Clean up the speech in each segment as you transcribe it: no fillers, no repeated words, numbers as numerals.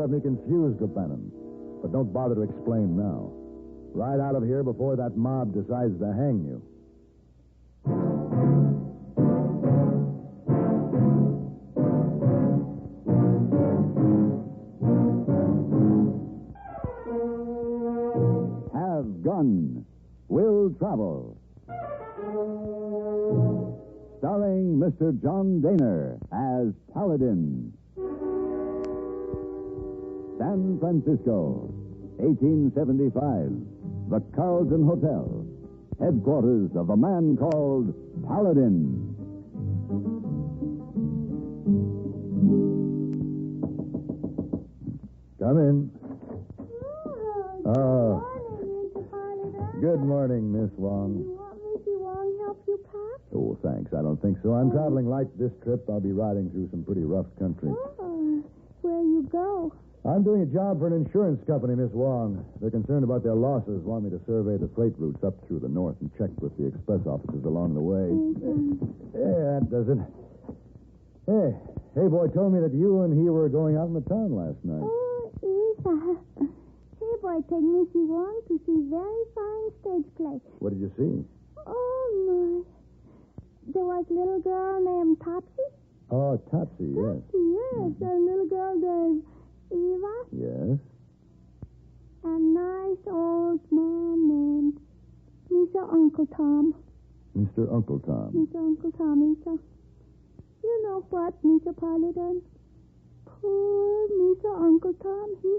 have me confused, Capanen. But don't bother to explain now. Ride out of here before that mob decides to hang you. Have gun. Will travel. Starring Mr. John Daner as Paladin. San Francisco, 1875. The Carlton Hotel. Headquarters of a man called Paladin. Come in. Oh. Good morning, Mr. Paladin. Good morning, Miss Wong. You want Missy Wong help you pack? Oh, thanks. I don't think so. I'm traveling light this trip. I'll be riding through some pretty rough country. Oh, where you go? I'm doing a job for an insurance company, Miss Wong. They're concerned about their losses, want me to survey the freight routes up through the north and check with the express offices along the way. Yeah, that does it. Hey, boy told me that you and he were going out in the town last night. Oh, yes. Hey, boy, take Missy Wong to see very fine stage play. What did you see? Oh, my. There was a little girl named Topsy. Oh, Topsy, yes. Topsy, yes. A little girl named Eva. Yes? A nice old man named Mr. Uncle Tom. Mr. Uncle Tom. Mr. Uncle Tom, Mr. You know what, Mr. Paladin? Poor Mr. Uncle Tom, he...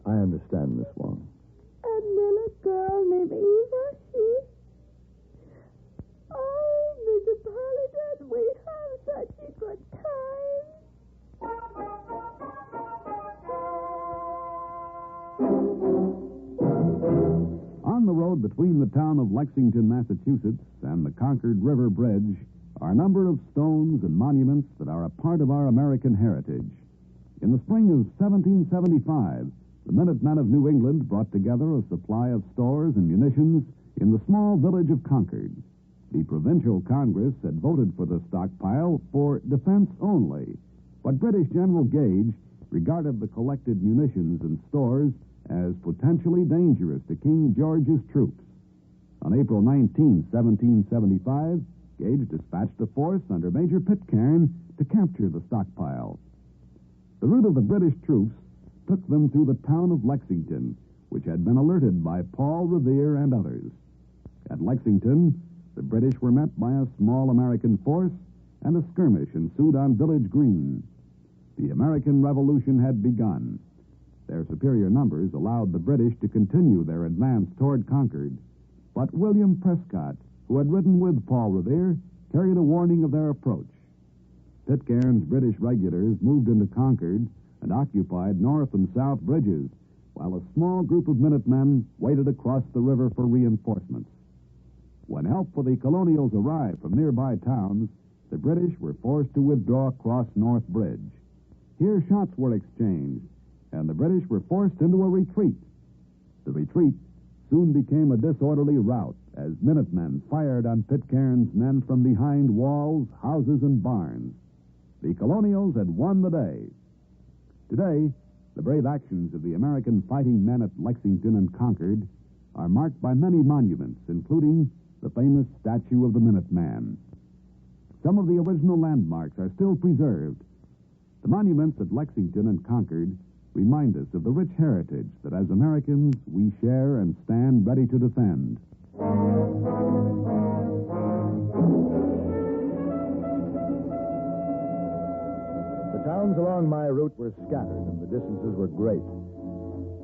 I understand, Miss Wong. A little girl named Eva, she... Oh, Mr. Paladin, we have such a good time. On the road between the town of Lexington, Massachusetts, and the Concord River Bridge are a number of stones and monuments that are a part of our American heritage. In the spring of 1775, the Minutemen of New England brought together a supply of stores and munitions in the small village of Concord. The Provincial Congress had voted for the stockpile for defense only, but British General Gage regarded the collected munitions and stores as potentially dangerous to King George's troops. On April 19, 1775, Gage dispatched a force under Major Pitcairn to capture the stockpile. The route of the British troops took them through the town of Lexington, which had been alerted by Paul Revere and others. At Lexington, the British were met by a small American force, and a skirmish ensued on Village Green. The American Revolution had begun. Their superior numbers allowed the British to continue their advance toward Concord, but William Prescott, who had ridden with Paul Revere, carried a warning of their approach. Pitcairn's British regulars moved into Concord and occupied north and south bridges, while a small group of Minutemen waited across the river for reinforcements. When help for the colonials arrived from nearby towns, the British were forced to withdraw across North Bridge. Here shots were exchanged, and the British were forced into a retreat. The retreat soon became a disorderly rout as Minutemen fired on Pitcairn's men from behind walls, houses, and barns. The colonials had won the day. Today, the brave actions of the American fighting men at Lexington and Concord are marked by many monuments, including the famous statue of the Minuteman. Some of the original landmarks are still preserved. The monuments at Lexington and Concord remind us of the rich heritage that as Americans we share and stand ready to defend. The towns along my route were scattered, and the distances were great.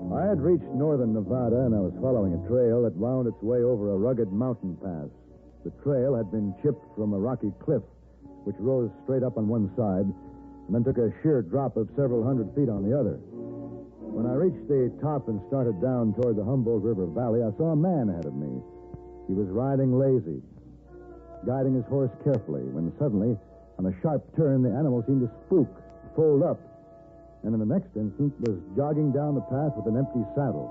I had reached northern Nevada, and I was following a trail that wound its way over a rugged mountain pass. The trail had been chipped from a rocky cliff, which rose straight up on one side, and then took a sheer drop of several hundred feet on the other. When I reached the top and started down toward the Humboldt River Valley, I saw a man ahead of me. He was riding lazy, guiding his horse carefully, when suddenly, on a sharp turn, the animal seemed to spook, fold up, and in the next instant was jogging down the path with an empty saddle.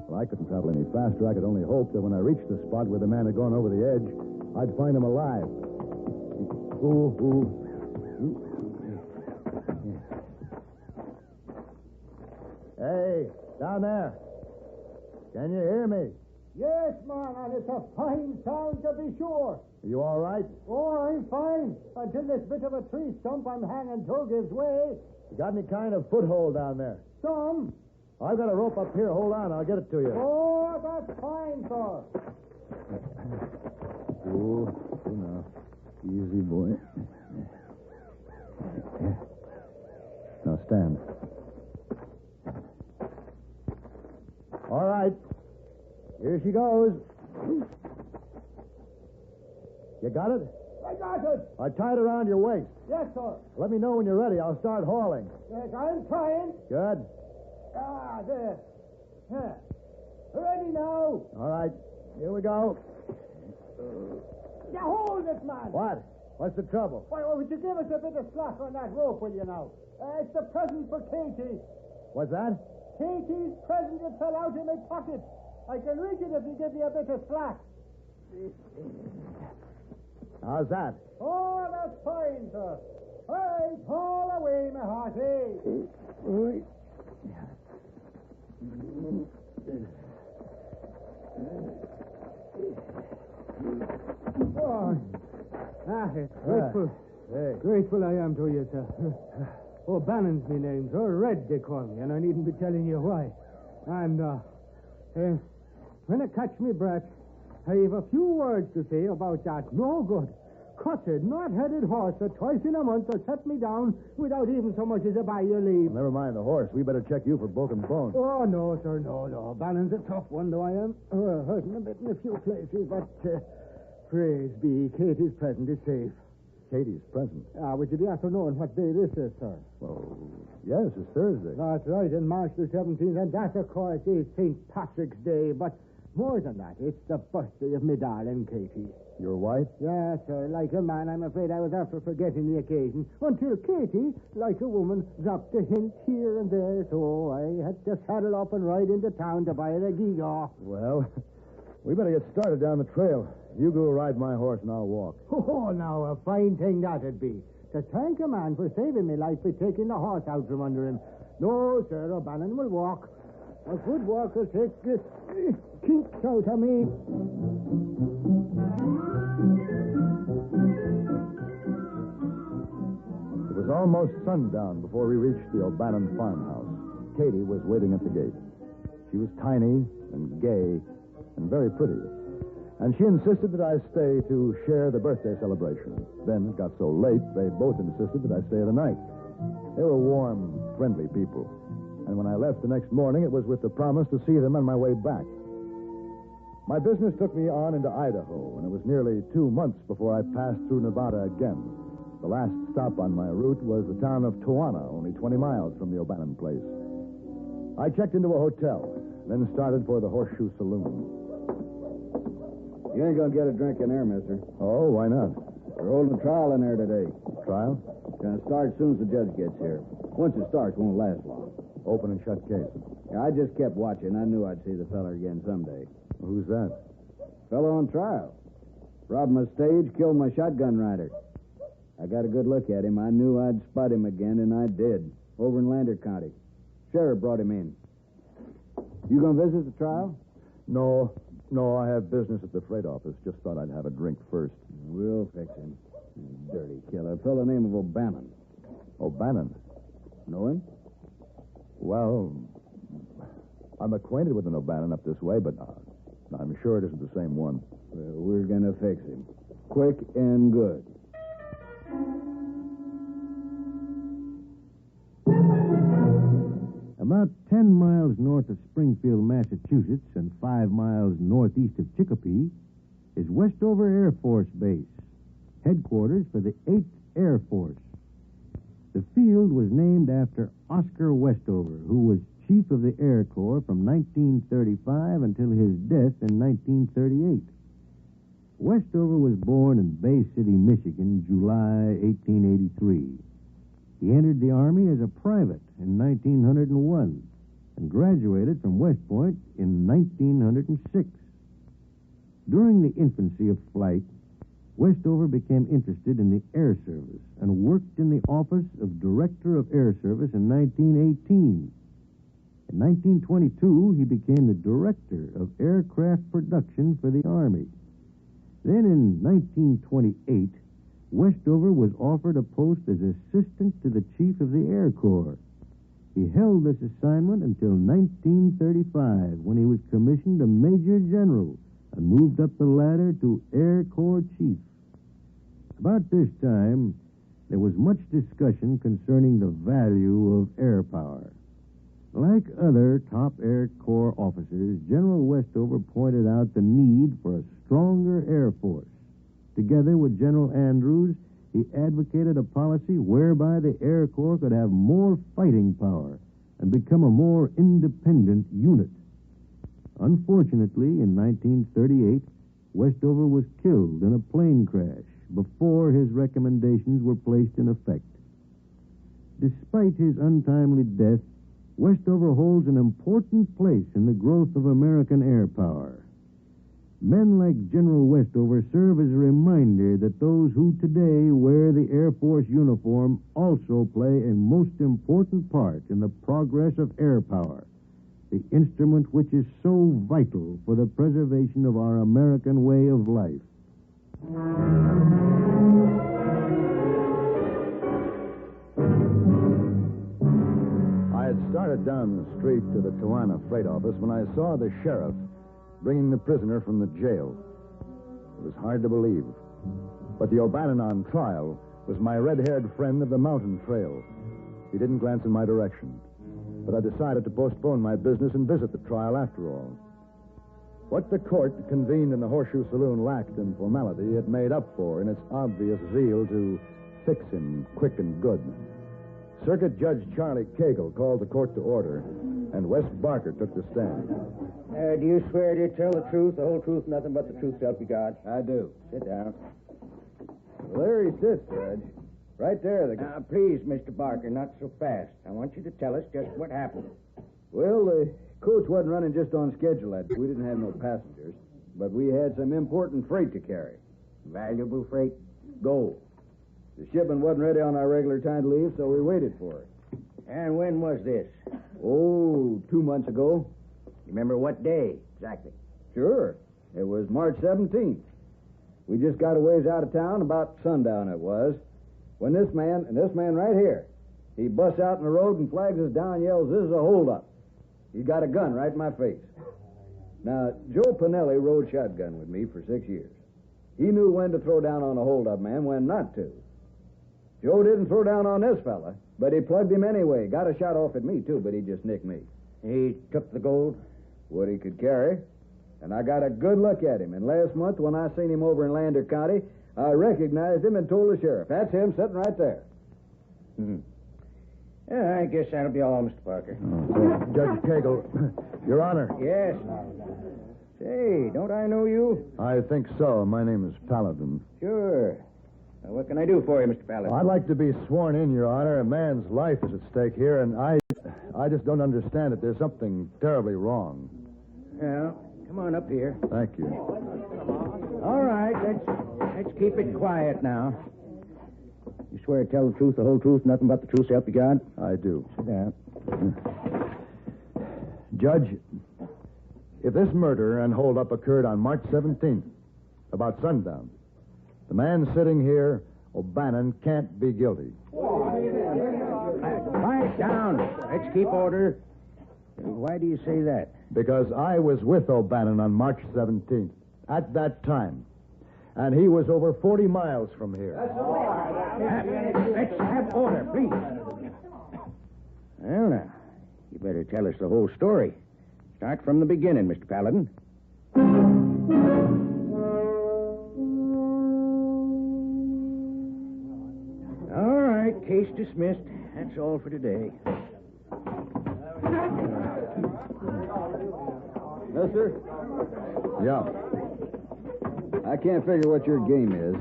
Well, I couldn't travel any faster. I could only hope that when I reached the spot where the man had gone over the edge, I'd find him alive. Hey, down there. Can you hear me? Yes, man, and it's a fine sound to be sure. Are you all right? Oh, I'm fine. Until this bit of a tree stump I'm hanging to gives way. You got any kind of foothold down there? Some. I've got a rope up here. Hold on, I'll get it to you. Oh, that's fine, sir. Oh, now. Easy, boy. Now stand. All right. Here she goes. You got it? I got it. I tied around your waist. Yes, sir. Let me know when you're ready. I'll start hauling. Yes, I'm trying. Good. Ah, there. Huh. Ready now. All right. Here we go. Now hold it, man. What? What's the trouble? Why, would you give us a bit of slack on that rope, will you now? It's the present for Katie. What's that? Katie's present that fell out in my pocket. I can reach it if you give me a bit of slack. How's that? Oh, that's fine, sir. Hey, haul away, my hearty. Oh, grateful. Hey. Grateful I am to you, sir. Oh, Bannon's me name, sir. Red, they call me, and I needn't be telling you why. And, when I catch me breath, I have a few words to say about that no good, cussed, not-headed horse that twice in a month has set me down without even so much as a by your leave. Never mind the horse. We better check you for broken bones. Oh, no, sir, no. Bannon's a tough one, though I am. Hurting a bit in a few places, but praise be, Katie's present is safe. Katie's present. Would you be after knowing what day this is, sir? Oh, yes, it's Thursday. That's right, in March the 17th, and that, of course, is St. Patrick's Day, but more than that, it's the birthday of me darling Katie. Your wife? Yes, sir. Like a man, I'm afraid I was after forgetting the occasion, until Katie, like a woman, dropped a hint here and there, so I had to saddle up and ride into town to buy her a gewgaw. Well, we better get started down the trail. You go ride my horse and I'll walk. Oh, now, a fine thing that'd be. To thank a man for saving me life by taking the horse out from under him. No, sir, O'Bannon will walk. A good walk will take the kinks out of me. It was almost sundown before we reached the O'Bannon farmhouse. Katie was waiting at the gate. She was tiny and gay and very pretty. And she insisted that I stay to share the birthday celebration. Then it got so late, they both insisted that I stay the night. They were warm, friendly people. And when I left the next morning, it was with the promise to see them on my way back. My business took me on into Idaho, and it was nearly 2 months before I passed through Nevada again. The last stop on my route was the town of Toana, only 20 miles from the O'Bannon place. I checked into a hotel, then started for the Horseshoe Saloon. You ain't gonna get a drink in there, mister. Oh, why not? We're holding a trial in there today. Trial? Gonna start as soon as the judge gets here. Once it starts, won't last long. Open and shut case. Yeah, I just kept watching. I knew I'd see the fella again someday. Who's that? Fella on trial. Robbed my stage, killed my shotgun rider. I got a good look at him. I knew I'd spot him again, and I did. Over in Lander County. Sheriff brought him in. You gonna visit the trial? No, I have business at the freight office. Just thought I'd have a drink first. We'll fix him. Dirty killer. A fella named O'Bannon. O'Bannon? Know him? Well, I'm acquainted with an O'Bannon up this way, but I'm sure it isn't the same one. Well, we're gonna fix him. Quick and good. About 10 miles north of Springfield, Massachusetts, and 5 miles northeast of Chicopee is Westover Air Force Base, headquarters for the 8th Air Force. The field was named after Oscar Westover, who was Chief of the Air Corps from 1935 until his death in 1938. Westover was born in Bay City, Michigan, July 1883. He entered the Army as a private in 1901 and graduated from West Point in 1906. During the infancy of flight, Westover became interested in the Air Service and worked in the office of Director of Air Service in 1918. In 1922, he became the director of aircraft production for the Army. Then in 1928, Westover was offered a post as assistant to the chief of the Air Corps. He held this assignment until 1935, when he was commissioned a major general and moved up the ladder to Air Corps chief. About this time, there was much discussion concerning the value of air power. Like other top Air Corps officers, General Westover pointed out the need for a stronger Air Force. Together with General Andrews, he advocated a policy whereby the Air Corps could have more fighting power and become a more independent unit. Unfortunately, in 1938, Westover was killed in a plane crash before his recommendations were placed in effect. Despite his untimely death, Westover holds an important place in the growth of American air power. Men like General Westover serve as a reminder that those who today wear the Air Force uniform also play a most important part in the progress of air power, the instrument which is so vital for the preservation of our American way of life. I had started down the street to the Tijuana freight office when I saw the sheriff bringing the prisoner from the jail. It was hard to believe. But the O'Bannon on trial was my red-haired friend of the mountain trail. He didn't glance in my direction. But I decided to postpone my business and visit the trial after all. What the court convened in the Horseshoe Saloon lacked in formality, it made up for in its obvious zeal to fix him quick and good. Circuit Judge Charlie Cagle called the court to order, and Wes Barker took the stand. Do you swear to tell the truth, the whole truth, nothing but the truth, so help you God? I do. Sit down. Well, there he sits, Judge. Right there. Now, please, Mr. Barker, not so fast. I want you to tell us just what happened. Well, the coach wasn't running just on schedule that day. We didn't have no passengers, but we had some important freight to carry. Valuable freight? Gold. The shipment wasn't ready on our regular time to leave, so we waited for it. And when was this? Oh, 2 months ago. You remember what day exactly? Sure. It was March 17th. We just got a ways out of town, about sundown it was, when this man right here, he busts out in the road and flags us down and yells, "This is a holdup." He got a gun right in my face. Now, Joe Pinelli rode shotgun with me for 6 years. He knew when to throw down on a holdup man, when not to. Joe didn't throw down on this fella, but he plugged him anyway. Got a shot off at me, too, but he just nicked me. He took the gold? What he could carry. And I got a good look at him. And last month, when I seen him over in Lander County, I recognized him and told the sheriff. That's him sitting right there. Mm-hmm. Yeah, I guess that'll be all, Mr. Parker. Judge Cagle, Your Honor. Yes. Say, don't I know you? I think so. My name is Paladin. Sure. Now, what can I do for you, Mr. Paladin? I'd like to be sworn in, Your Honor. A man's life is at stake here, and I just don't understand it. There's something terribly wrong. Well, come on up here. Thank you. All right, let's keep it quiet now. You swear to tell the truth, the whole truth, nothing but the truth, so help you God? I do. Sit down. Judge, if this murder and holdup occurred on March 17th, about sundown, the man sitting here, O'Bannon, can't be guilty. Quiet down. Let's keep order. Why do you say that? Because I was with O'Bannon on March 17th, at that time. And he was over 40 miles from here. Let's have order, please. Well, now, you better tell us the whole story. Start from the beginning, Mr. Paladin. All right, case dismissed. That's all for today. Mister? Yeah. I can't figure what your game is,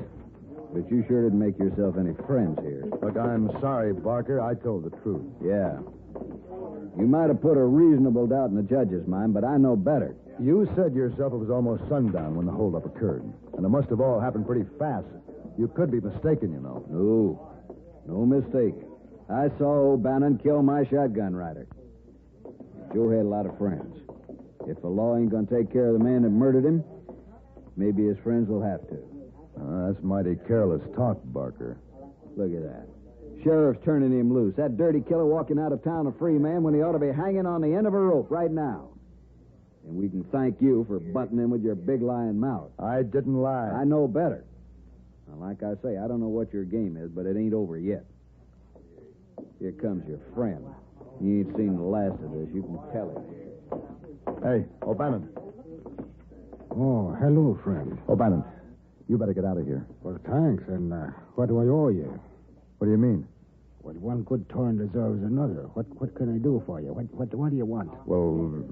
but you sure didn't make yourself any friends here. Look, I'm sorry, Barker. I told the truth. Yeah. You might have put a reasonable doubt in the judge's mind, but I know better. You said yourself it was almost sundown when the holdup occurred, and it must have all happened pretty fast. You could be mistaken, you know. No mistake. I saw O'Bannon kill my shotgun rider. Joe had a lot of friends. If the law ain't going to take care of the man that murdered him, maybe his friends will have to. That's mighty careless talk, Barker. Look at that. Sheriff's turning him loose. That dirty killer walking out of town a free man when he ought to be hanging on the end of a rope right now. And we can thank you for butting in with your big lying mouth. I didn't lie. I know better. Now, like I say, I don't know what your game is, but it ain't over yet. Here comes your friend. He ain't seen the last of this. You can tell him. Hey, O'Bannon. Oh, hello, friend. O'Bannon, you better get out of here. Well, thanks. And what do I owe you? What do you mean? Well, one good turn deserves another. What can I do for you? What do you want? Well,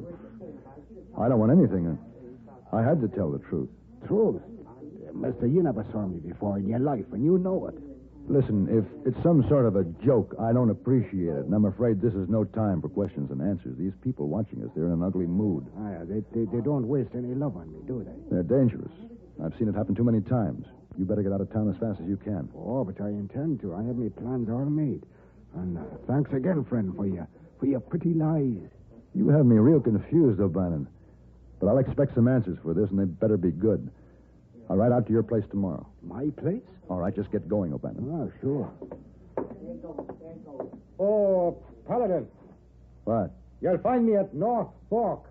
I don't want anything. I had to tell the truth. Truth? Mister, you never saw me before in your life, and you know it. Listen, if it's some sort of a joke, I don't appreciate it, and I'm afraid this is no time for questions and answers. These people watching us, they're in an ugly mood. They don't waste any love on me, do they? They're dangerous. I've seen it happen too many times. You better get out of town as fast as you can. Oh, but I intend to. I have my plans all made. And thanks again, friend, for your pretty lies. You have me real confused, O'Bannon. But I'll expect some answers for this, and they better be good. I'll ride out to your place tomorrow. My place? All right, just get going, O'Bannon. Oh, sure. Oh, Paladin. What? You'll find me at North Fork.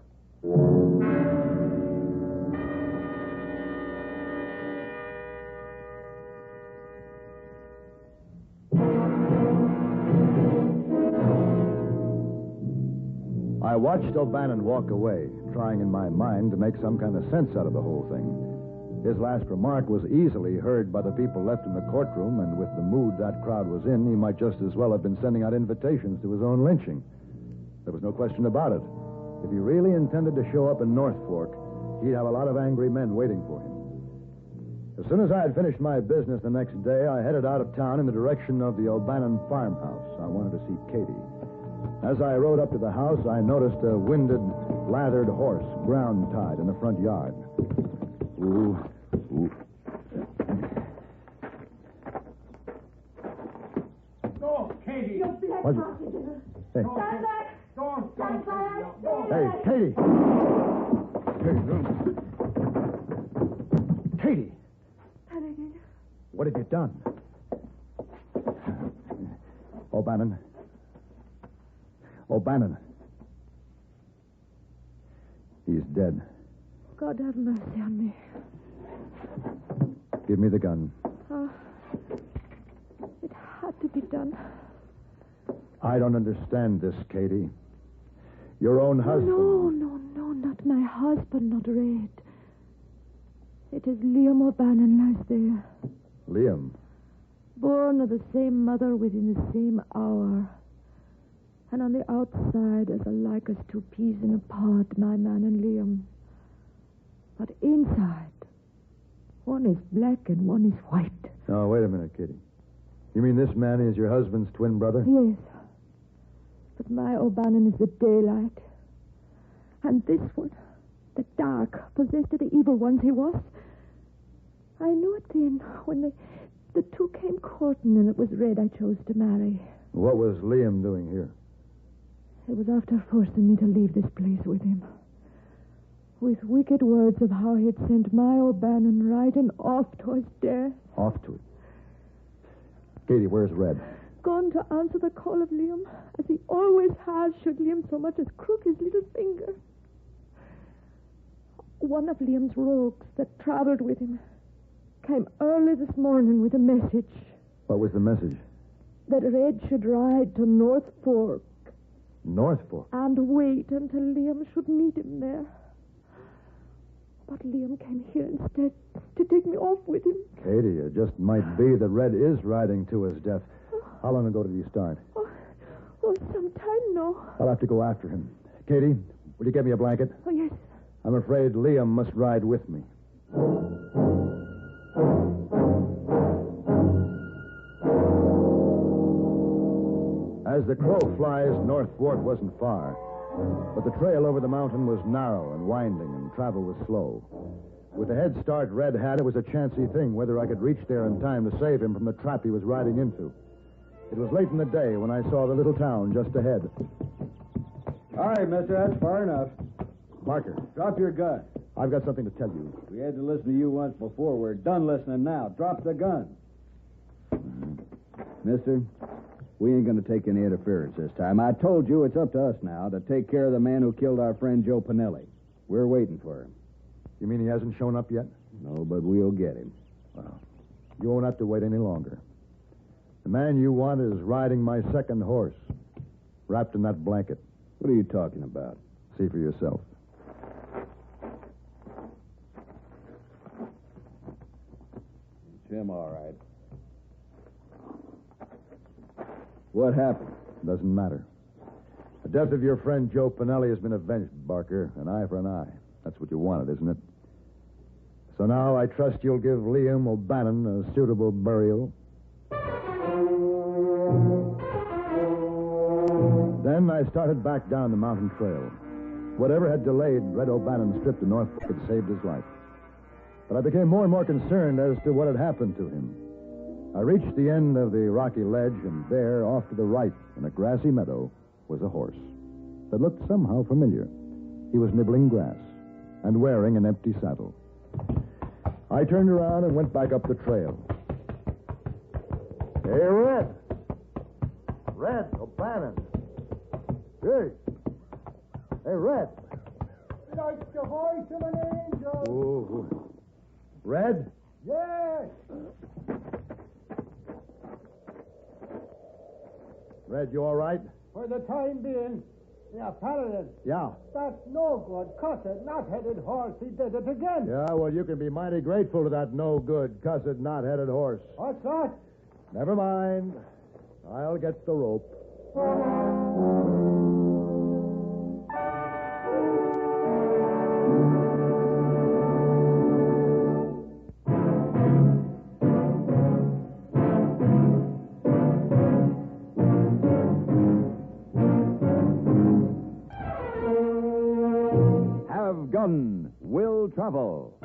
I watched O'Bannon walk away, trying in my mind to make some kind of sense out of the whole thing. His last remark was easily heard by the people left in the courtroom, and with the mood that crowd was in, he might just as well have been sending out invitations to his own lynching. There was no question about it. If he really intended to show up in North Fork, he'd have a lot of angry men waiting for him. As soon as I had finished my business the next day, I headed out of town in the direction of the O'Bannon farmhouse. I wanted to see Katie. As I rode up to the house, I noticed a winded, lathered horse ground-tied in the front yard. Ooh. No, Katie. You black What? hostages. Hey. Stand back. Don't. Stand back. Hey, Katie. Katie. Paladin. What have you done? O'Bannon. O'Bannon. He's dead. God have mercy on me. Give me the gun. It had to be done. I don't understand this, Katie. Your own husband. No, not my husband, not Red. It is Liam O'Bannon lies there. Liam. Born of the same mother within the same hour. And on the outside, as alike as two peas in a pod, my man and Liam. But inside, one is black and one is white. Oh, wait a minute, Katie. You mean this man is your husband's twin brother? Yes. But my O'Bannon is the daylight. And this one, the dark, possessed of the evil ones he was. I knew it then, when the two came courting and it was Red I chose to marry. What was Liam doing here? It was after forcing me to leave this place with him. With wicked words of how he'd sent my O'Bannon riding off to his death. Off to it. Katie, where's Red? Gone to answer the call of Liam, as he always has, should Liam so much as crook his little finger. One of Liam's rogues that traveled with him came early this morning with a message. What was the message? That Red should ride to North Fork. North Fork? And wait until Liam should meet him there. But Liam came here instead to take me off with him. Katie, it just might be that Red is riding to his death. How long ago did he start? Oh, some time now. I'll have to go after him. Katie, will you get me a blanket? Oh, yes. I'm afraid Liam must ride with me. As the crow flies, North Fork wasn't far. But the trail over the mountain was narrow and winding, and travel was slow. With the head start Red had, it was a chancy thing whether I could reach there in time to save him from the trap he was riding into. It was late in the day when I saw the little town just ahead. All right, mister, that's far enough. Barker, Drop your gun. I've got something to tell you. We had to listen to you once before. We're done listening now. Drop the gun. Mister, we ain't going to take any interference this time. I told you it's up to us now to take care of the man who killed our friend Joe Pinelli. We're waiting for him. You mean he hasn't shown up yet? No, but we'll get him. Well, you won't have to wait any longer. The man you want is riding my second horse, wrapped in that blanket. What are you talking about? See for yourself. It's him, all right. What happened? Doesn't matter. The death of your friend Joe Pinelli has been avenged, Barker. An eye for an eye. That's what you wanted, isn't it? So now I trust you'll give Liam O'Bannon a suitable burial. Then I started back down the mountain trail. Whatever had delayed Red O'Bannon's trip to Norfolk had saved his life. But I became more and more concerned as to what had happened to him. I reached the end of the rocky ledge, and there, off to the right, in a grassy meadow, was a horse that looked somehow familiar. He was nibbling grass and wearing an empty saddle. I turned around and went back up the trail. Hey, Red! Red O'Bannon! Hey! Hey, Red! Like the voice of an angel. Oh. Red? Yes. Red, you all right? For the time being. Yeah, Paladin. Yeah. That's no good. Cussed, not-headed horse. He did it again. Yeah, well, you can be mighty grateful to that no-good, cussed, knot-headed horse. What's that? Never mind. I'll get the rope. Gun Will Travel.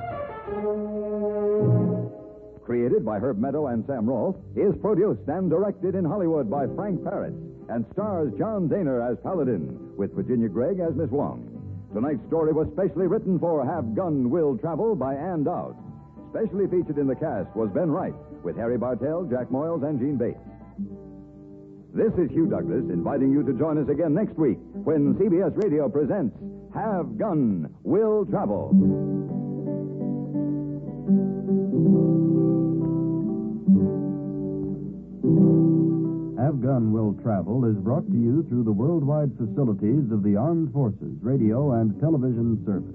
Created by Herb Meadow and Sam Rolfe, is produced and directed in Hollywood by Frank Parrott and stars John Daner as Paladin with Virginia Gregg as Miss Wong. Tonight's story was specially written for Have Gun Will Travel by Ann Dowd. Specially featured in the cast was Ben Wright with Harry Bartell, Jack Moyles, and Gene Bates. This is Hugh Douglas inviting you to join us again next week when CBS Radio presents Have Gun Will Travel. Have Gun Will Travel is brought to you through the worldwide facilities of the Armed Forces Radio and Television Service.